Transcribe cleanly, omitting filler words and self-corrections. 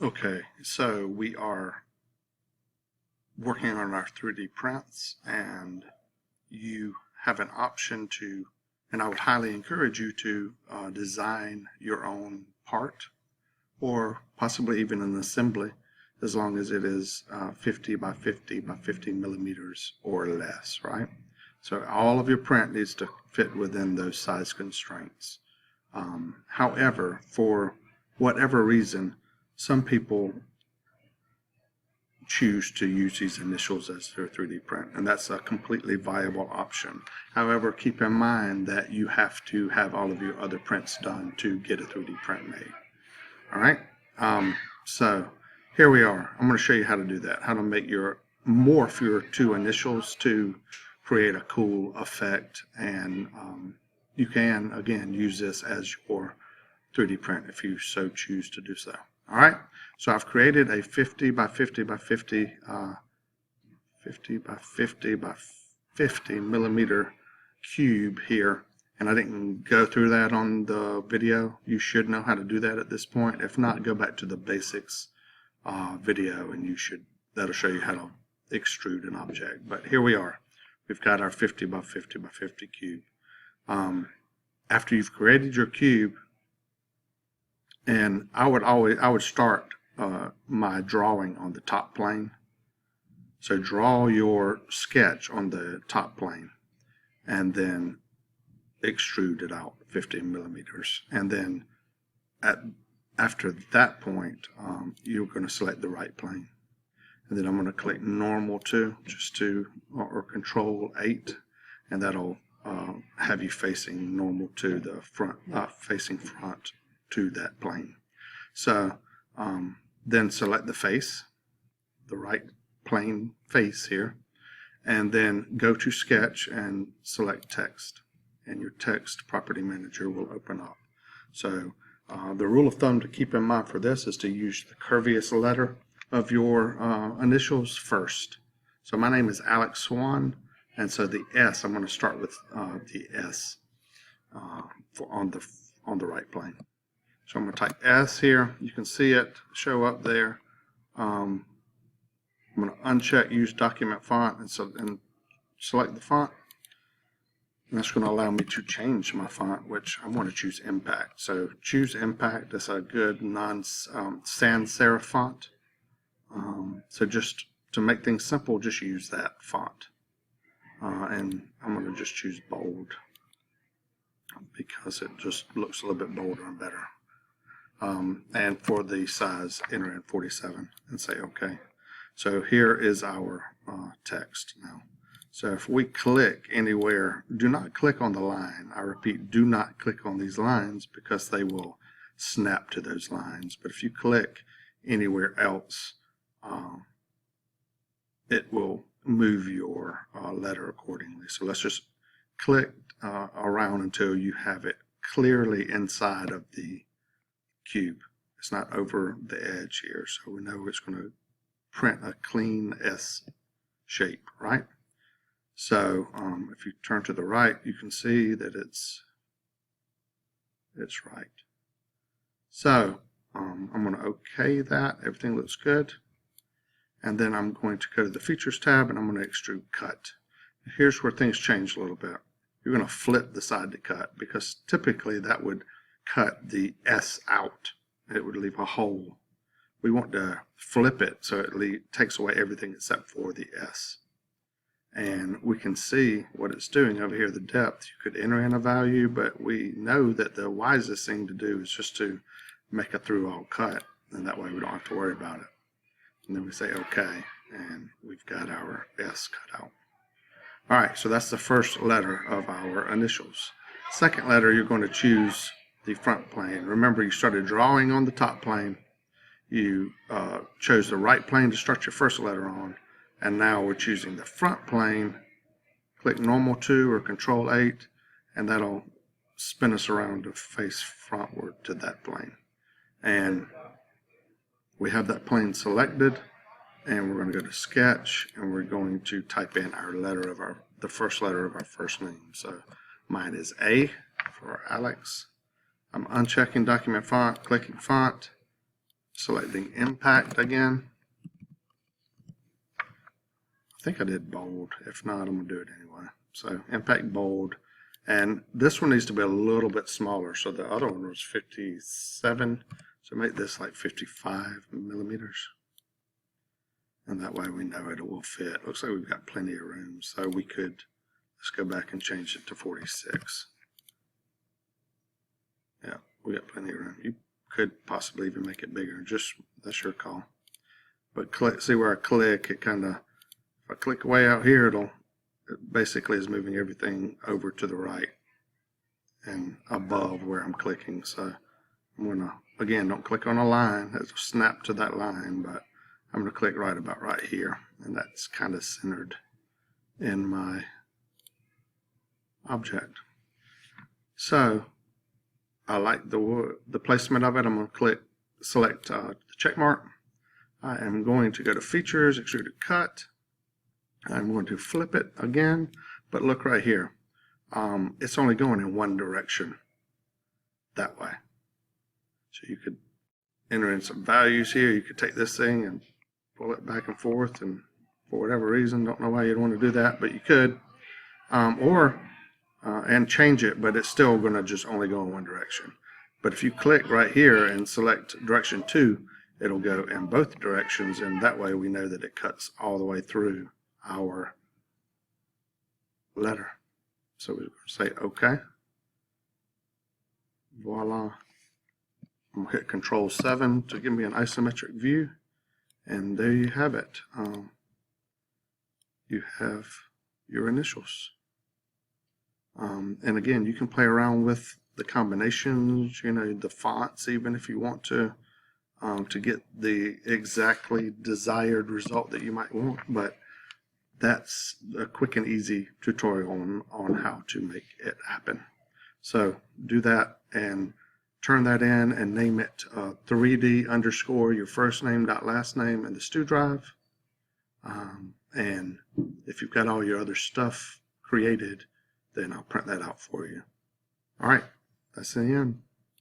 Okay, so we are working on our 3D prints, and you have an option to, and I would highly encourage you to design your own part, or possibly even an assembly, as long as it is 50 by 50 by 50 millimeters or less, right? So all of your print needs to fit within those size constraints. However, for whatever reason, some people choose to use these initials as their 3D print, and that's a completely viable option. However, keep in mind that you have to have all of your other prints done to get a 3D print made. All right, so here we are. I'm going to show you how to do that, how to make morph your two initials to create a cool effect, and you can again use this as your 3D print if you so choose to do so. All right, so I've created a 50 by 50 by 50 50 by 50 by 50 millimeter cube here, and I didn't go through that on the video. You should know how to do that at this point. If not, go back to the basics video, and that'll show you how to extrude an object. But here we are. We've got our 50 by 50 by 50 cube. After you've created your cube, and I would start my drawing on the top plane. So draw your sketch on the top plane, and then extrude it out 50 millimeters. And then after that point, you're going to select the right plane. And then I'm going to click normal to, or control 8, and that'll have you facing normal to the front, facing front to that plane. So then select the face, the right plane face here, and then go to sketch and select text, and your text property manager will open up. So the rule of thumb to keep in mind for this is to use the curviest letter of your initials first. So my name is Alex Swan, and so the S, I'm going to start with the S on the right plane. So I'm going to type S here. You can see it show up there. I'm going to uncheck Use Document Font and select the font. And that's going to allow me to change my font, which I want to choose Impact. So choose Impact. That's a good sans serif font. So just to make things simple, just use that font. And I'm going to just choose bold because it just looks a little bit bolder and better. And for the size, enter in 47 and say OK. So here is our text now. So if we click anywhere, do not click on the line. I repeat, do not click on these lines because they will snap to those lines. But if you click anywhere else, it will move your letter accordingly. So let's just click around until you have it clearly inside of the cube. It's not over the edge here, so we know it's going to print a clean S shape, right? So if you turn to the right, you can see that it's right. So I'm going to OK that. Everything looks good. And then I'm going to go to the Features tab, and I'm going to extrude cut. Here's where things change a little bit. You're going to flip the side to cut, because typically that would cut the S out. It would leave a hole. We want to flip it so it takes away everything except for the S. And we can see what it's doing over here, the depth. You could enter in a value, but we know that the wisest thing to do is just to make a through-all cut, and that way we don't have to worry about it. And then we say OK, and we've got our S cut out. All right, so that's the first letter of our initials. Second letter, you're going to choose the front plane. Remember, you started drawing on the top plane. You chose the right plane to start your first letter on, and now we're choosing the front plane. Click normal to or control 8, and that'll spin us around to face frontward to that plane. And we have that plane selected, and we're going to go to sketch, and we're going to type in our letter of the first letter of our first name. So mine is A for Alex. I'm unchecking document font, clicking font, selecting impact again. I think I did bold. If not, I'm going to do it anyway. So impact bold. And this one needs to be a little bit smaller. So the other one was 57. So make this like 55 millimeters. And that way we know it will fit. Looks like we've got plenty of room. So we could, let's go back and change it to 46. Yeah, we got plenty of room. You could possibly even make it bigger. Just, that's your call. But click, see where I click, it kind of, if I click way out here, it basically is moving everything over to the right and above where I'm clicking. So I'm going to, again, don't click on a line. It'll snap to that line, but I'm going to click right about right here. And that's kind of centered in my object. So I like the placement of it. I'm going to select the check mark. I am going to go to Features, Extruded Cut. I'm going to flip it again, but look right here. It's only going in one direction, that way. So you could enter in some values here. You could take this thing and pull it back and forth, and for whatever reason, don't know why you'd want to do that, but you could. And change it, but it's still going to just only go in one direction. But if you click right here and select direction 2, it'll go in both directions, and that way we know that it cuts all the way through our letter. So we're going to say OK. Voila. I'm going to hit Control-7 to give me an isometric view, and there you have it. You have your initials. And again, you can play around with the combinations, you know, the fonts, even if you want to get the exactly desired result that you might want. But that's a quick and easy tutorial on how to make it happen. So do that and turn that in and name it 3D _ your first name dot last name in the stew drive. And if you've got all your other stuff created, then I'll print that out for you. All right, that's the end.